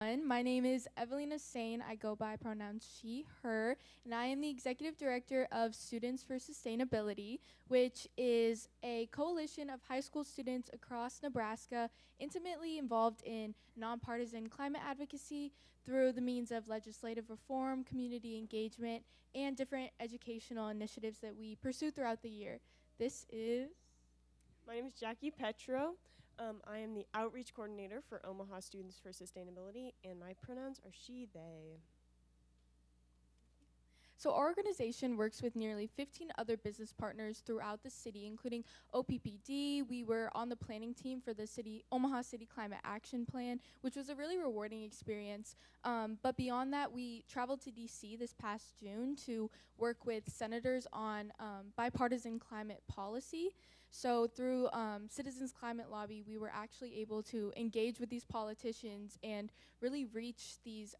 My name is Evelina Sane. I go by pronouns she, her, and I am the Executive Director of Students for Sustainability, which is a coalition of high school students across Nebraska intimately involved in nonpartisan climate advocacy through the means of legislative reform, community engagement, and different educational initiatives that we pursue throughout the year. This is My name is Jackie Petro. I am the outreach coordinator for Omaha Students for Sustainability, and my pronouns are she, they. So our organization works with nearly 15 other business partners throughout the city, including OPPD. We were on the planning team for the Omaha City Climate Action Plan, which was a really rewarding experience. But beyond that, we traveled to DC this past June to work with senators on bipartisan climate policy. So through Citizens Climate Lobby, we were actually able to engage with these politicians and really reach these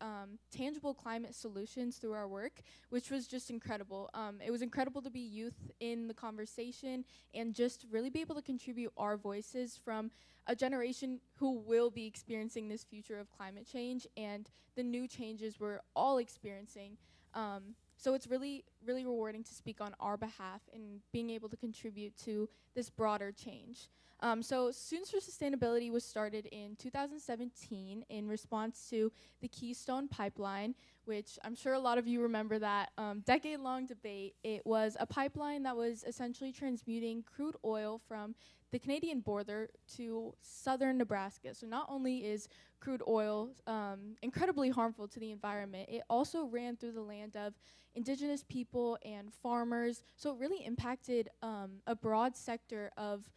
tangible climate solutions through our work, which was just incredible. It was incredible to be youth in the conversation and just really be able to contribute our voices from a generation who will be experiencing this future of climate change and the new changes we're all experiencing. So it's really, really rewarding to speak on our behalf and being able to contribute to this broader change. So Students for Sustainability was started in 2017 in response to the Keystone Pipeline, which I'm sure a lot of you remember that decade-long debate. It was a pipeline that was essentially transmuting crude oil from the Canadian border to southern Nebraska. So not only is crude oil incredibly harmful to the environment, it also ran through the land of indigenous people and farmers. So it really impacted a broad sector of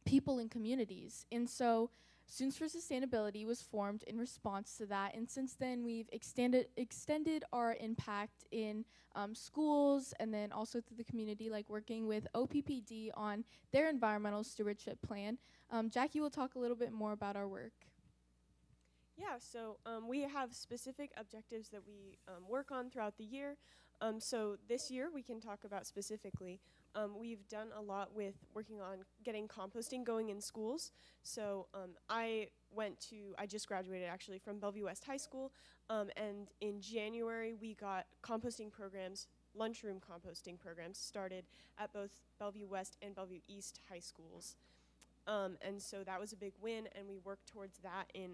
people and communities. And so Students for Sustainability was formed in response to that. And since then, we've extended our impact in schools and then also through the community, like working with OPPD on their environmental stewardship plan. Jackie will talk a little bit more about our work. Yeah, so we have specific objectives that we work on throughout the year. So this year we can talk about specifically. We've done a lot with working on getting composting going in schools. So I just graduated actually from Bellevue West High School, and in January we got composting programs, lunchroom composting programs started at both Bellevue West and Bellevue East high schools. And so that was a big win, and we worked towards that in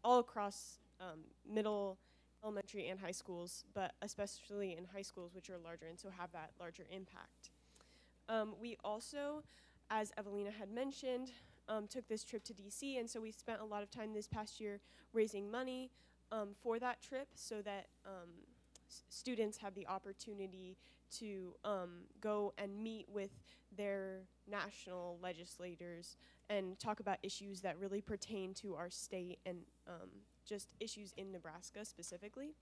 all across middle, elementary, and high schools, but especially in high schools, which are larger and so have that larger impact. We also, as Evelina had mentioned, took this trip to DC, and so we spent a lot of time this past year raising money for that trip so that students have the opportunity to go and meet with their national legislators and talk about issues that really pertain to our state and just issues in Nebraska specifically.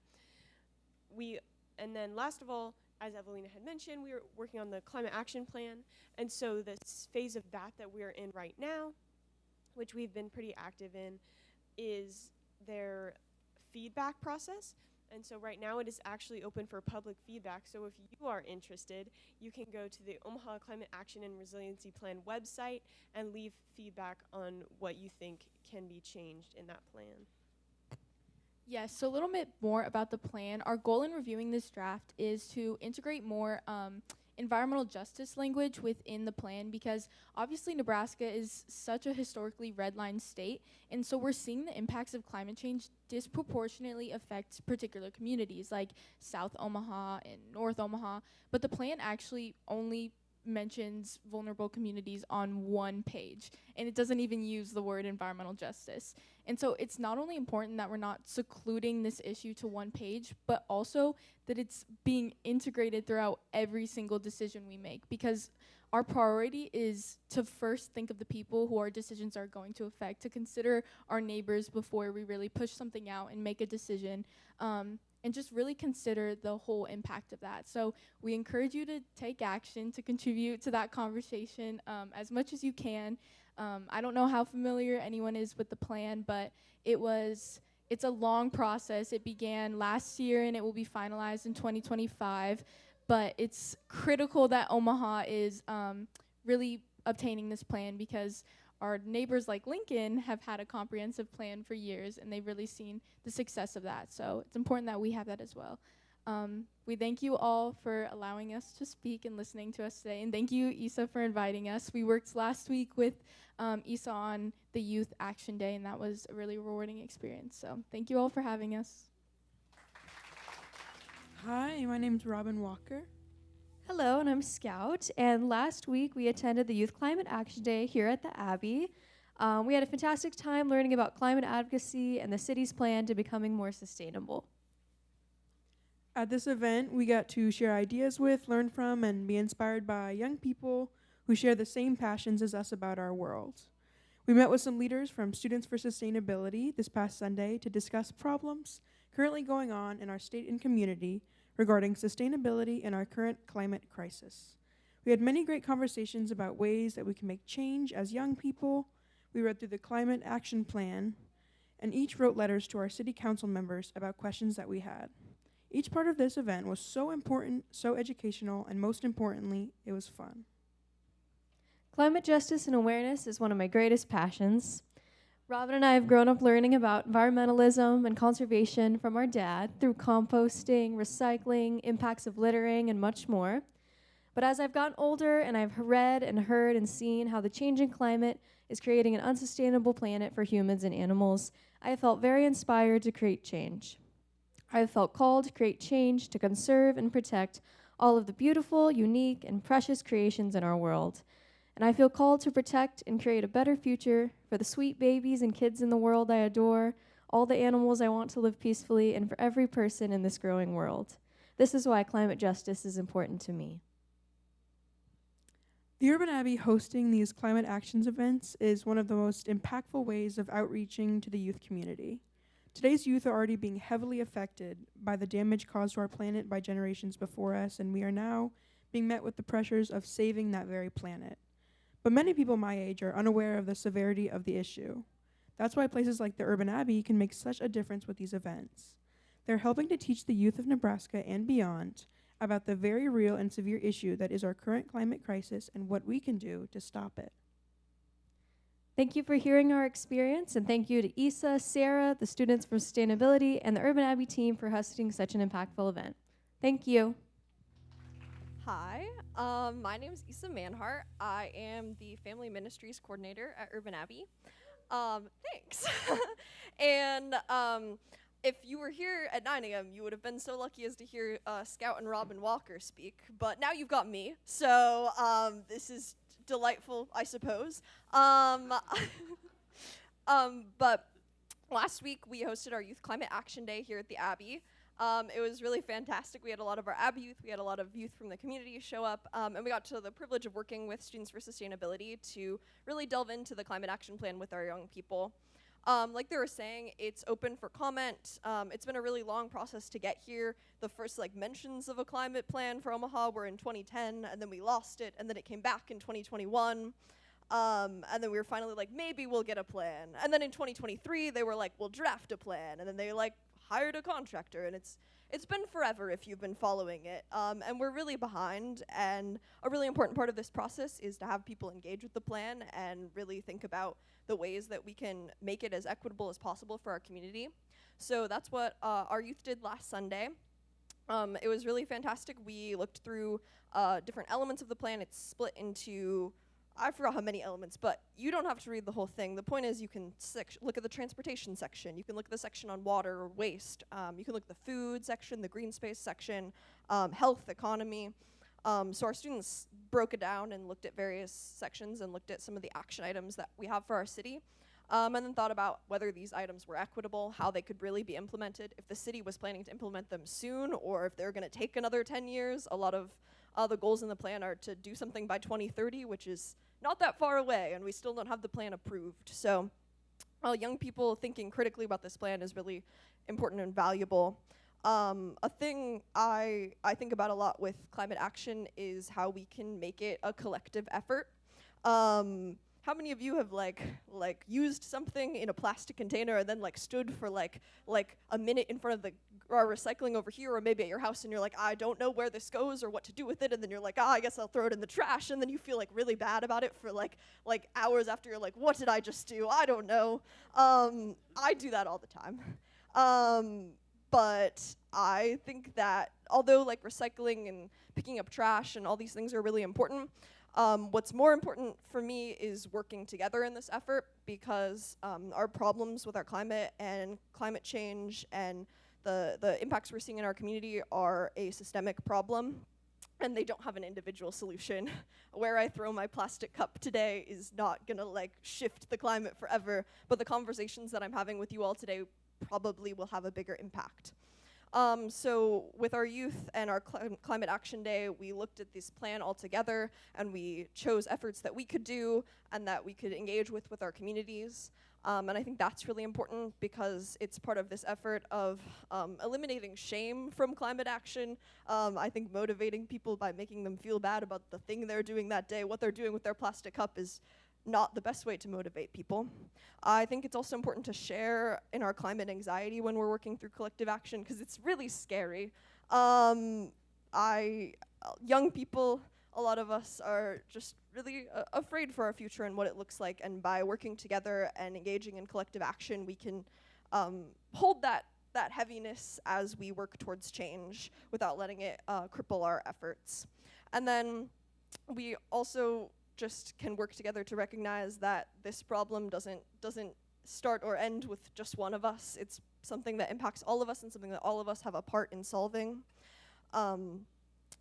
And then last of all, as Evelina had mentioned, we were working on the climate action plan, and so this phase of that we're in right now, which we've been pretty active in, is their feedback process. And so right now it is actually open for public feedback. So if you are interested, you can go to the Omaha Climate Action and Resiliency Plan website and leave feedback on what you think can be changed in that plan. Yes, so a little bit more about the plan. Our goal in reviewing this draft is to integrate more environmental justice language within the plan, because obviously Nebraska is such a historically redlined state, and so we're seeing the impacts of climate change disproportionately affect particular communities like South Omaha and North Omaha, but the plan actually only mentions vulnerable communities on one page, and it doesn't even use the word environmental justice. And so it's not only important that we're not secluding this issue to one page, but also that it's being integrated throughout every single decision we make, because our priority is to first think of the people who our decisions are going to affect, to consider our neighbors before we really push something out and make a decision, and just really consider the whole impact of that. So we encourage you to take action, to contribute to that conversation as much as you can. I don't know how familiar anyone is with the plan, but it's a long process. It began last year and it will be finalized in 2025. But it's critical that Omaha is really obtaining this plan, because our neighbors like Lincoln have had a comprehensive plan for years, and they've really seen the success of that. So it's important that we have that as well. We thank you all for allowing us to speak and listening to us today. And thank you, Isa, for inviting us. We worked last week with Isa on the Youth Action Day, and that was a really rewarding experience. So thank you all for having us. Hi, my name's Robin Walker. Hello, and I'm Scout. And last week we attended the Youth Climate Action Day here at the Abbey. We had a fantastic time learning about climate advocacy and the city's plan to becoming more sustainable. At this event, we got to share ideas with, learn from, and be inspired by young people who share the same passions as us about our world. We met with some leaders from Students for Sustainability this past Sunday to discuss problems currently going on in our state and community regarding sustainability and our current climate crisis. We had many great conversations about ways that we can make change as young people. We read through the Climate Action Plan, and each wrote letters to our city council members about questions that we had. Each part of this event was so important, so educational, and most importantly, it was fun. Climate justice and awareness is one of my greatest passions. Robin and I have grown up learning about environmentalism and conservation from our dad through composting, recycling, impacts of littering, and much more. But as I've gotten older and I've read and heard and seen how the changing climate is creating an unsustainable planet for humans and animals, I have felt very inspired to create change. I have felt called to create change to conserve and protect all of the beautiful, unique, and precious creations in our world. And I feel called to protect and create a better future for the sweet babies and kids in the world I adore, all the animals I want to live peacefully, and for every person in this growing world. This is why climate justice is important to me. The Urban Abbey hosting these climate actions events is one of the most impactful ways of outreaching to the youth community. Today's youth are already being heavily affected by the damage caused to our planet by generations before us, and we are now being met with the pressures of saving that very planet. But many people my age are unaware of the severity of the issue. That's why places like the Urban Abbey can make such a difference with these events. They're helping to teach the youth of Nebraska and beyond about the very real and severe issue that is our current climate crisis and what we can do to stop it. Thank you for hearing our experience, and thank you to Isa, Sarah, the Students for Sustainability, and the Urban Abbey team for hosting such an impactful event. Thank you. Hi, my name is Isa Manhart. I am the Family Ministries Coordinator at Urban Abbey. Thanks. And if you were here at 9 a.m., you would have been so lucky as to hear Scout and Robin Walker speak. But now you've got me, so this is delightful, I suppose. But last week we hosted our Youth Climate Action Day here at the Abbey. It was really fantastic. We had a lot of our Abbey youth, we had a lot of youth from the community show up, and we got to the privilege of working with Students for Sustainability to really delve into the climate action plan with our young people. Like they were saying, it's open for comment. It's been a really long process to get here. The first mentions of a climate plan for Omaha were in 2010, and then we lost it, and then it came back in 2021. And then we were finally maybe we'll get a plan. And then in 2023, they were we'll draft a plan. And then they hired a contractor, and it's been forever if you've been following it. And we're really behind, and a really important part of this process is to have people engage with the plan and really think about the ways that we can make it as equitable as possible for our community. So that's what our youth did last Sunday. It was really fantastic. We looked through different elements of the plan. It's split into, I forgot how many elements, but you don't have to read the whole thing. The point is you can look at the transportation section. You can look at the section on water or waste. You can look at the food section, the green space section, health, economy. So our students broke it down and looked at various sections and looked at some of the action items that we have for our city. And then thought about whether these items were equitable, how they could really be implemented, if the city was planning to implement them soon, or if they're going to take another 10 years. A lot of the goals in the plan are to do something by 2030, which is not that far away, and we still don't have the plan approved. So young people thinking critically about this plan is really important and valuable. A thing I think about a lot with climate action is how we can make it a collective effort. How many of you have used something in a plastic container and then stood for a minute in front of the are recycling over here, or maybe at your house, and you're like, I don't know where this goes or what to do with it, and then you're like, I guess I'll throw it in the trash, and then you feel like really bad about it for like hours after. You're like, what did I just do? I don't know. I do that all the time. But I think that although like recycling and picking up trash and all these things are really important, what's more important for me is working together in this effort, because our problems with our climate and climate change and the impacts we're seeing in our community are a systemic problem, and they don't have an individual solution. Where I throw my plastic cup today is not gonna like shift the climate forever, but the conversations that I'm having with you all today probably will have a bigger impact. So with our youth and our Climate Action Day, we looked at this plan all together, and we chose efforts that we could do and that we could engage with our communities. And I think that's really important, because it's part of this effort of eliminating shame from climate action. I think motivating people by making them feel bad about the thing they're doing that day, what they're doing with their plastic cup, is not the best way to motivate people. I think it's also important to share in our climate anxiety when we're working through collective action, because it's really scary. Young people, a lot of us are just really afraid for our future and what it looks like, and by working together and engaging in collective action, we can hold that heaviness as we work towards change without letting it cripple our efforts. And then we also just can work together to recognize that this problem doesn't start or end with just one of us. It's something that impacts all of us and something that all of us have a part in solving.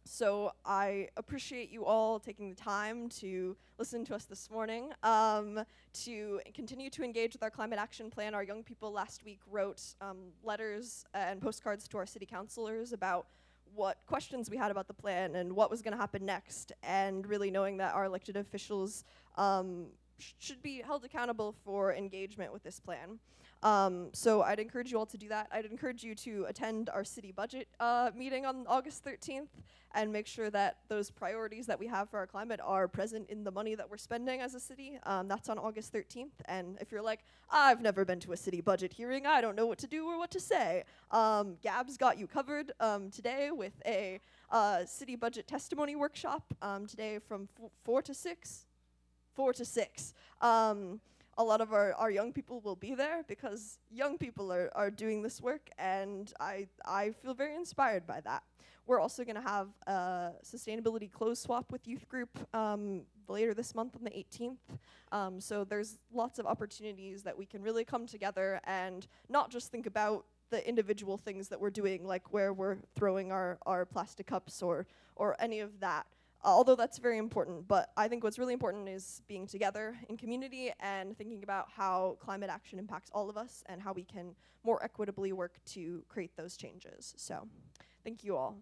So I appreciate you all taking the time to listen to us this morning, to continue to engage with our climate action plan. Our young people last week wrote letters and postcards to our city councilors about what questions we had about the plan and what was going to happen next, and really knowing that our elected officials should be held accountable for engagement with this plan. So I'd encourage you all to do that. I'd encourage you to attend our city budget meeting on August 13th and make sure that those priorities that we have for our climate are present in the money that we're spending as a city. That's on August 13th. And if you're like, I've never been to a city budget hearing, I don't know what to do or what to say, Gab's got you covered today with a city budget testimony workshop today from 4 to 6. 4 to 6. A lot of our young people will be there, because young people are doing this work, and I feel very inspired by that. We're also going to have a sustainability clothes swap with youth group later this month on the 18th. So there's lots of opportunities that we can really come together and not just think about the individual things that we're doing, like where we're throwing our plastic cups or any of that. Although that's very important, but I think what's really important is being together in community and thinking about how climate action impacts all of us and how we can more equitably work to create those changes. So, thank you all.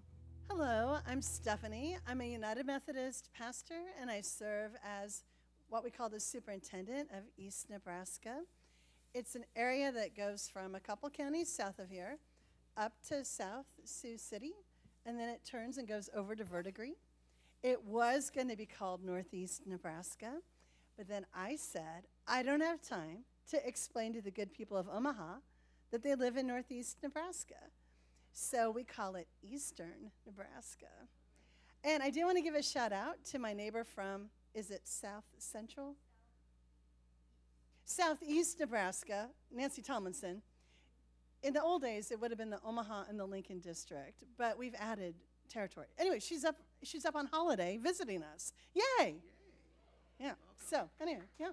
Hello, I'm Stephanie. I'm a United Methodist pastor, and I serve as what we call the superintendent of East Nebraska. It's an area that goes from a couple counties south of here up to South Sioux City, and then it turns and goes over to Verdigris. It was going to be called Northeast Nebraska, but then I said, I don't have time to explain to the good people of Omaha that they live in Northeast Nebraska. So we call it Eastern Nebraska. And I do want to give a shout out to my neighbor from, is it South Central? Southeast Nebraska, Nancy Tomlinson. In the old days, it would have been the Omaha and the Lincoln district, but we've added territory. Anyway, she's up on holiday visiting us. Yay! Yeah. So anyway, yeah.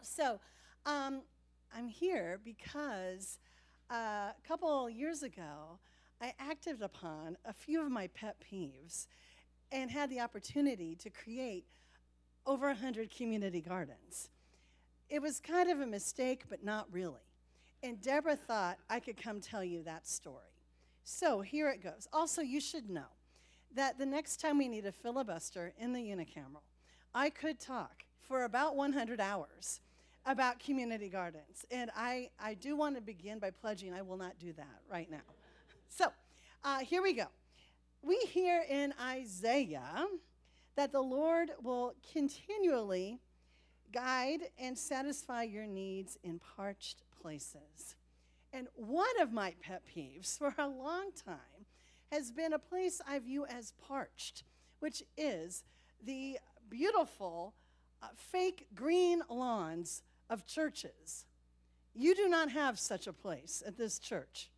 So I'm here because a couple years ago, I acted upon a few of my pet peeves and had the opportunity to create over 100 community gardens. It was kind of a mistake, but not really. And Deborah thought I could come tell you that story. So here it goes. Also, you should know that the next time we need a filibuster in the unicameral, I could talk for about 100 hours about community gardens. And I do want to begin by pledging I will not do that right now. So here we go. We hear in Isaiah that the Lord will continually guide and satisfy your needs in parched places. And one of my pet peeves for a long time has been a place I view as parched, which is the beautiful fake green lawns of churches. You do not have such a place at this church.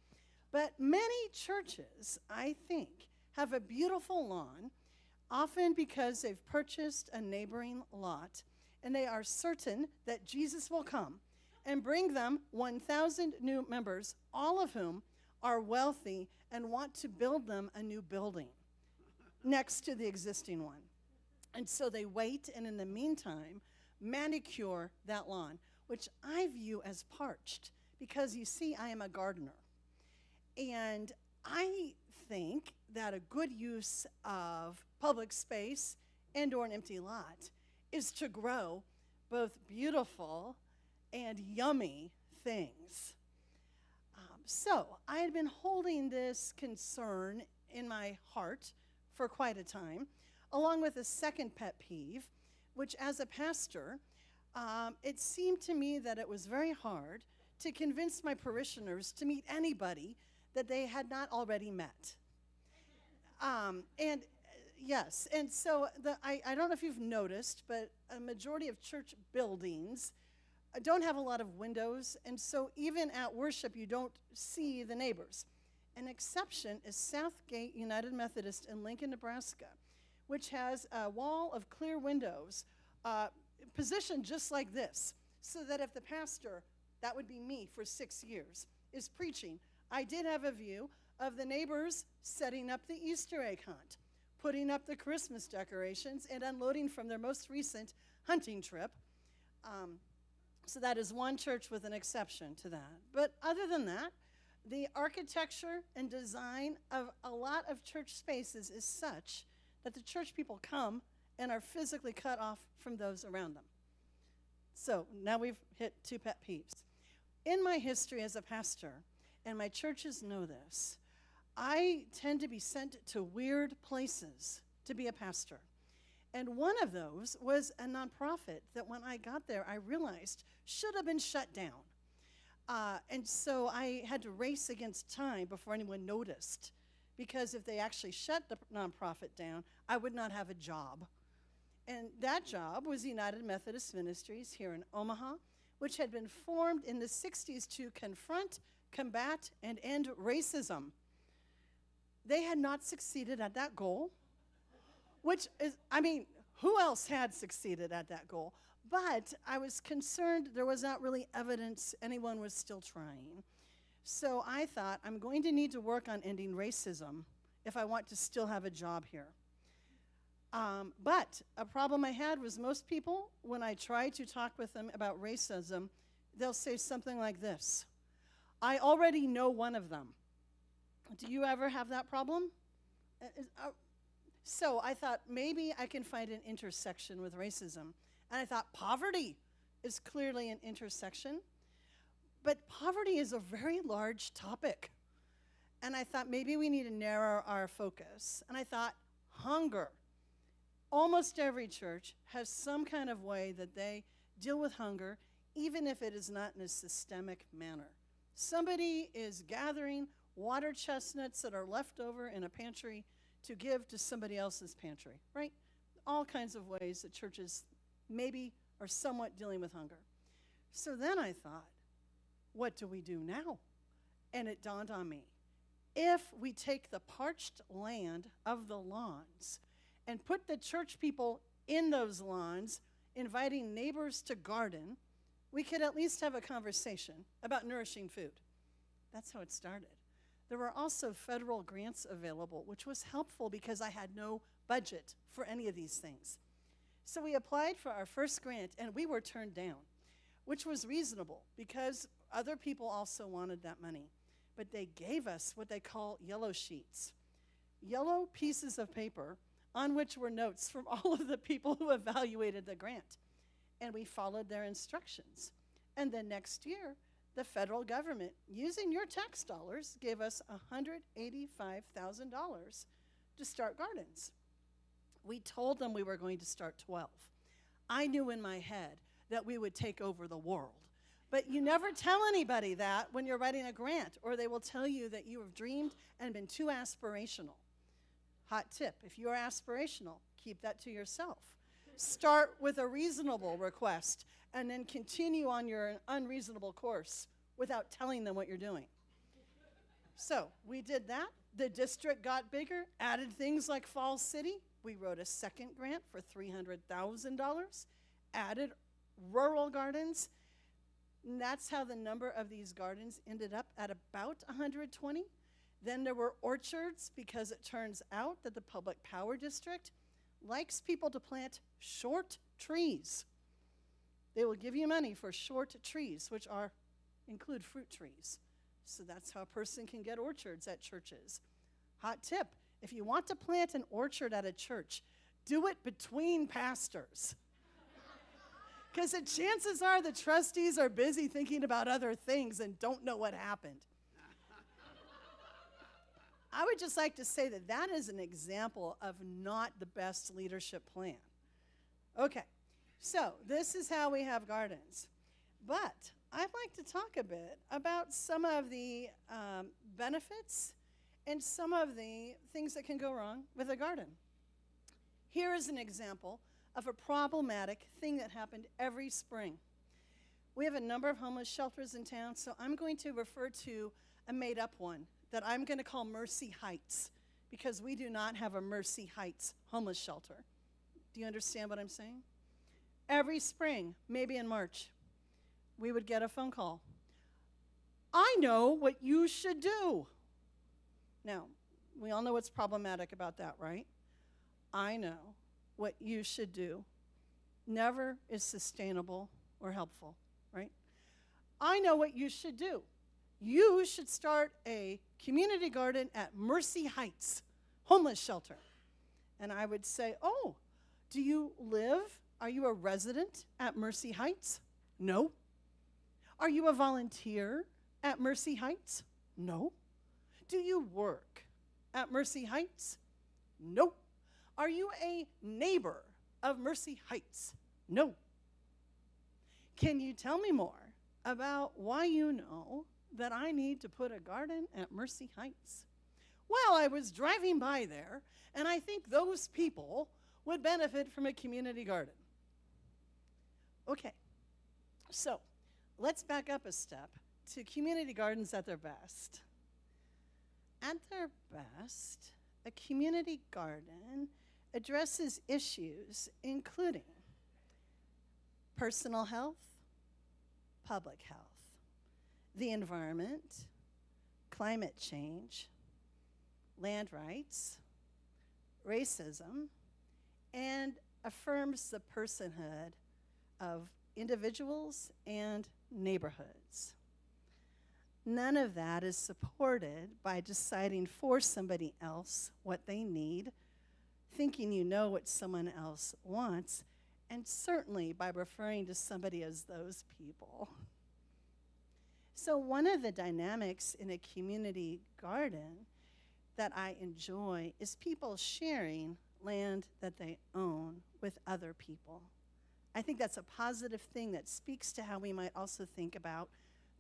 But many churches, I think, have a beautiful lawn, often because they've purchased a neighboring lot, and they are certain that Jesus will come and bring them 1,000 new members, all of whom are wealthy and want to build them a new building next to the existing one. And so they wait, and in the meantime, manicure that lawn, which I view as parched, because you see, I am a gardener. And I think that a good use of public space and or an empty lot is to grow both beautiful and yummy things. So I had been holding this concern in my heart for quite a time, along with a second pet peeve, which as a pastor, it seemed to me that it was very hard to convince my parishioners to meet anybody that they had not already met. Yes, and so I don't know if you've noticed, but a majority of church buildings don't have a lot of windows, and so even at worship, you don't see the neighbors. An exception is Southgate United Methodist in Lincoln, Nebraska, which has a wall of clear windows positioned just like this, so that if the pastor, that would be me for 6 years, is preaching, I did have a view of the neighbors setting up the Easter egg hunt, putting up the Christmas decorations, and unloading from their most recent hunting trip. So that is one church with an exception to that. But other than that, the architecture and design of a lot of church spaces is such that the church people come and are physically cut off from those around them. So now we've hit two pet peeves. In my history as a pastor, and my churches know this, I tend to be sent to weird places to be a pastor. And one of those was a nonprofit that when I got there, I realized should have been shut down. And so I had to race against time before anyone noticed, because if they actually shut the nonprofit down, I would not have a job. And that job was United Methodist Ministries here in Omaha, which had been formed in the 60s to confront, combat, and end racism. They had not succeeded at that goal, which is, who else had succeeded at that goal? But I was concerned there was not really evidence anyone was still trying. So I thought, I'm going to need to work on ending racism if I want to still have a job here. But a problem I had was most people, when I try to talk with them about racism, they'll say something like this: I already know one of them. Do you ever have that problem? So I thought maybe I can find an intersection with racism. And I thought poverty is clearly an intersection. But poverty is a very large topic. And I thought maybe we need to narrow our focus. And I thought hunger. Almost every church has some kind of way that they deal with hunger, even if it is not in a systemic manner. Somebody is gathering water chestnuts that are left over in a pantry to give to somebody else's pantry, right? All kinds of ways that churches maybe are somewhat dealing with hunger. So then I thought, what do we do now? And it dawned on me, if we take the parched land of the lawns and put the church people in those lawns, inviting neighbors to garden, we could at least have a conversation about nourishing food. That's how it started. There were also federal grants available, which was helpful because I had no budget for any of these things. So we applied for our first grant, and we were turned down, which was reasonable because other people also wanted that money. But they gave us what they call yellow sheets, yellow pieces of paper on which were notes from all of the people who evaluated the grant. And we followed their instructions. And then next year, the federal government, using your tax dollars, gave us $185,000 to start gardens. We told them we were going to start 12. I knew in my head that we would take over the world. But you never tell anybody that when you're writing a grant, or they will tell you that you have dreamed and been too aspirational. Hot tip, if you're aspirational, keep that to yourself. Start with a reasonable request and then continue on your unreasonable course without telling them what you're doing. So we did that. The district got bigger, added things like Falls City. We wrote a second grant for $300,000, added rural gardens. And that's how the number of these gardens ended up at about 120. Then there were orchards, because it turns out that the Public Power District likes people to plant short trees. They will give you money for short trees, which include fruit trees. So that's how a person can get orchards at churches. Hot tip, if you want to plant an orchard at a church, do it between pastors. Because the chances are the trustees are busy thinking about other things and don't know what happened. I would just like to say that that is an example of not the best leadership plan. Okay, so this is how we have gardens. But I'd like to talk a bit about some of the benefits and some of the things that can go wrong with a garden. Here is an example of a problematic thing that happened every spring. We have a number of homeless shelters in town, so I'm going to refer to a made-up one that I'm going to call Mercy Heights, because we do not have a Mercy Heights homeless shelter. Do you understand what I'm saying? Every spring, maybe in March, we would get a phone call. I know what you should do. Now, we all know what's problematic about that, right? I know what you should do never is sustainable or helpful, right? I know what you should do. You should start a community garden at Mercy Heights homeless shelter. And I would say, oh, are you a resident at Mercy Heights? No. Are you a volunteer at Mercy Heights? No. Do you work at Mercy Heights? No. Are you a neighbor of Mercy Heights? No. Can you tell me more about why you know that I need to put a garden at Mercy Heights? Well, I was driving by there, and I think those people would benefit from a community garden. Okay, so let's back up a step to community gardens at their best. At their best, a community garden addresses issues including personal health, public health, the environment, climate change, land rights, racism, and affirms the personhood of individuals and neighborhoods. None of that is supported by deciding for somebody else what they need, thinking you know what someone else wants, and certainly by referring to somebody as those people. So one of the dynamics in a community garden that I enjoy is people sharing land that they own with other people. I think that's a positive thing that speaks to how we might also think about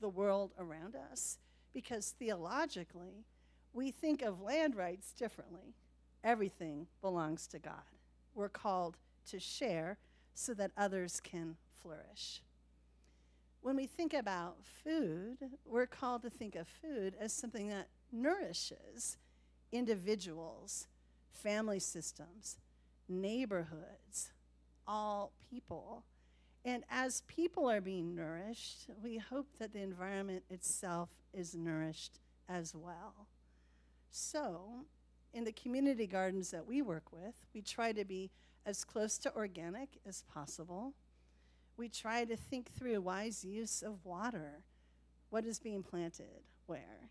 the world around us, because theologically, we think of land rights differently. Everything belongs to God. We're called to share so that others can flourish. When we think about food, we're called to think of food as something that nourishes individuals, family systems, neighborhoods, all people. And as people are being nourished, we hope that the environment itself is nourished as well. So, in the community gardens that we work with, we try to be as close to organic as possible. We try to think through wise use of water. What is being planted where?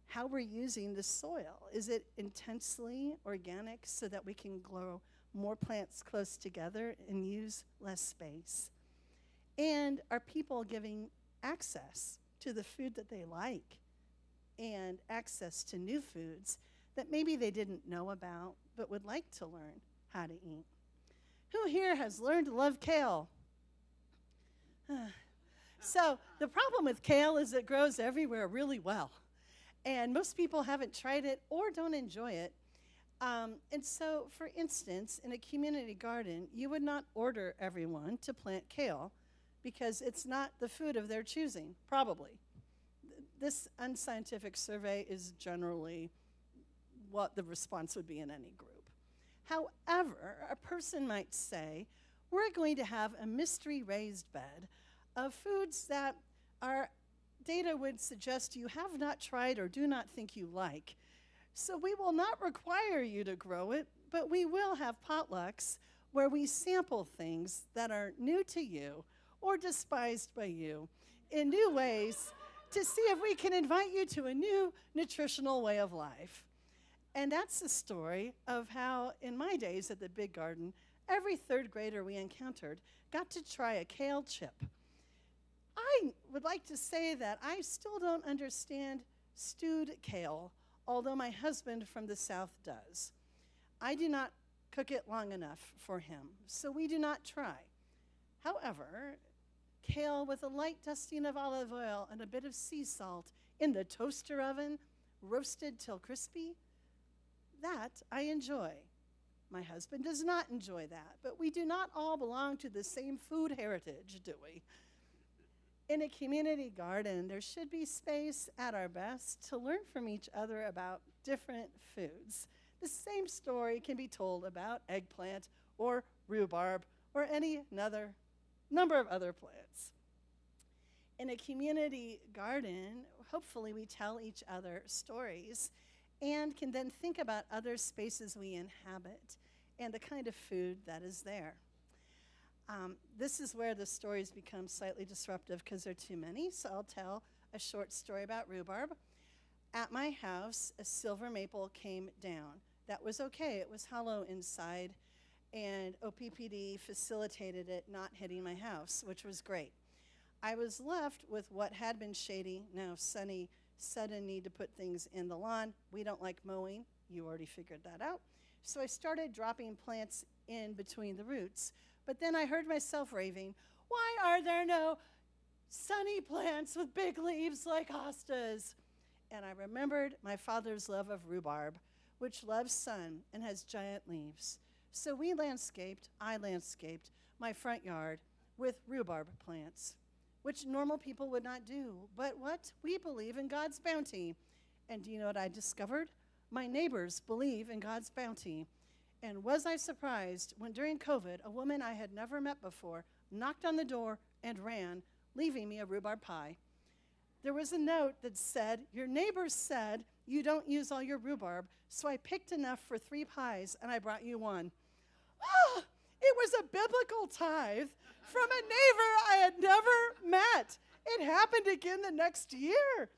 How we're using the soil. Is it intensely organic so that we can grow more plants close together and use less space? And are people giving access to the food that they like and access to new foods that maybe they didn't know about but would like to learn how to eat? Who here has learned to love kale? So the problem with kale is it grows everywhere really well. And most people haven't tried it or don't enjoy it. And so, for instance, in a community garden, you would not order everyone to plant kale because it's not the food of their choosing, probably. This unscientific survey is generally what the response would be in any group. However, a person might say, we're going to have a mystery raised bed of foods that our data would suggest you have not tried or do not think you like. So we will not require you to grow it, but we will have potlucks where we sample things that are new to you or despised by you in new ways to see if we can invite you to a new nutritional way of life. And that's the story of how, in my days at the Big Garden, every third grader we encountered got to try a kale chip. I would like to say that I still don't understand stewed kale, although my husband from the South does. I do not cook it long enough for him, so we do not try. However, kale with a light dusting of olive oil and a bit of sea salt in the toaster oven, roasted till crispy, that I enjoy. My husband does not enjoy that, but we do not all belong to the same food heritage, do we? In a community garden, there should be space at our best to learn from each other about different foods. The same story can be told about eggplant or rhubarb or any number of other plants. In a community garden, hopefully we tell each other stories and can then think about other spaces we inhabit and the kind of food that is there. This is where the stories become slightly disruptive because there are too many, so I'll tell a short story about rhubarb. At my house, a silver maple came down. That was okay. It was hollow inside, and OPPD facilitated it not hitting my house, which was great. I was left with what had been shady, now sunny, sudden need to put things in the lawn. We don't like mowing. You already figured that out. So I started dropping plants in between the roots. But then I heard myself raving, why are there no sunny plants with big leaves like hostas? And I remembered my father's love of rhubarb, which loves sun and has giant leaves. So I landscaped my front yard with rhubarb plants, which normal people would not do. But what? We believe in God's bounty. And do you know what I discovered? My neighbors believe in God's bounty. And was I surprised when during COVID, a woman I had never met before knocked on the door and ran, leaving me a rhubarb pie. There was a note that said, your neighbors said you don't use all your rhubarb, so I picked enough for 3 pies and I brought you one. Ah, it was a biblical tithe from a neighbor I had never met. It happened again the next year.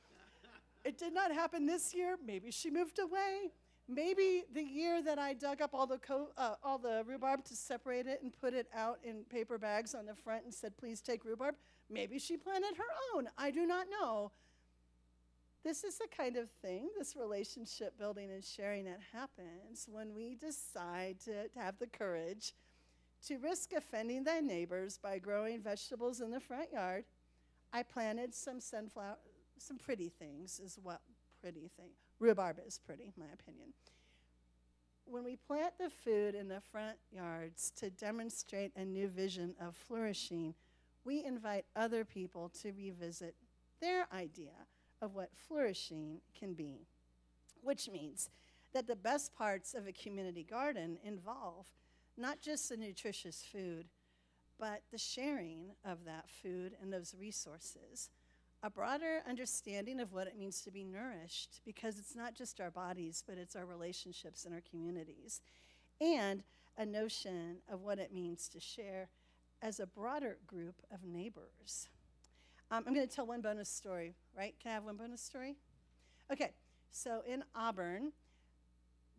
It did not happen this year. Maybe she moved away. Maybe the year that I dug up all the rhubarb to separate it and put it out in paper bags on the front and said, please take rhubarb, maybe she planted her own. I do not know. This is the kind of thing, this relationship building and sharing that happens when we decide to have the courage to risk offending thy neighbors by growing vegetables in the front yard. I planted some sunflower, some pretty things as well. Pretty thing. Rhubarb is pretty, in my opinion. When we plant the food in the front yards to demonstrate a new vision of flourishing, we invite other people to revisit their idea of what flourishing can be, which means that the best parts of a community garden involve not just the nutritious food, but the sharing of that food and those resources. A broader understanding of what it means to be nourished, because it's not just our bodies, but it's our relationships and our communities. And a notion of what it means to share as a broader group of neighbors. I'm going to tell one bonus story, right? Can I have one bonus story? Okay, so in Auburn,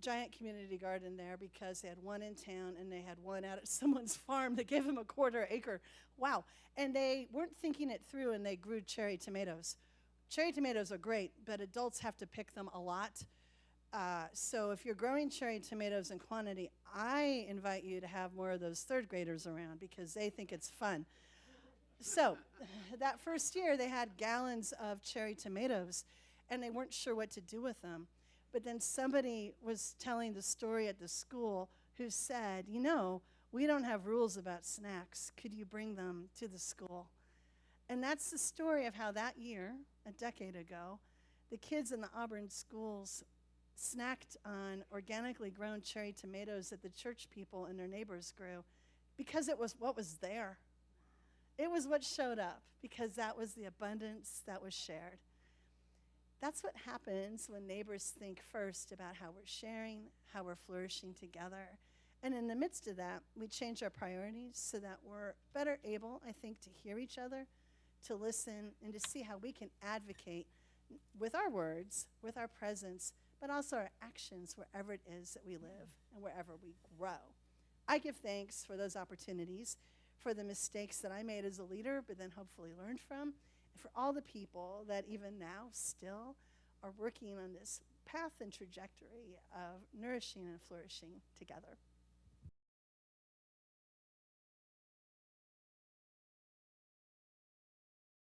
giant community garden there because they had one in town and they had one out at someone's farm that gave them a 1/4 acre. Wow. And they weren't thinking it through and they grew cherry tomatoes. Cherry tomatoes are great, but adults have to pick them a lot. So if you're growing cherry tomatoes in quantity, I invite you to have more of those third graders around because they think it's fun. So that first year, they had gallons of cherry tomatoes, and they weren't sure what to do with them. But then somebody was telling the story at the school who said, you know, we don't have rules about snacks. Could you bring them to the school? And that's the story of how that year, a decade ago, the kids in the Auburn schools snacked on organically grown cherry tomatoes that the church people and their neighbors grew because it was what was there. It was what showed up because that was the abundance that was shared. That's what happens when neighbors think first about how we're sharing, how we're flourishing together. And in the midst of that, we change our priorities so that we're better able, I think, to hear each other, to listen, and to see how we can advocate with our words, with our presence, but also our actions wherever it is that we live and wherever we grow. I give thanks for those opportunities, for the mistakes that I made as a leader, but then hopefully learned from, and for all the people that even now still are working on this path and trajectory of nourishing and flourishing together.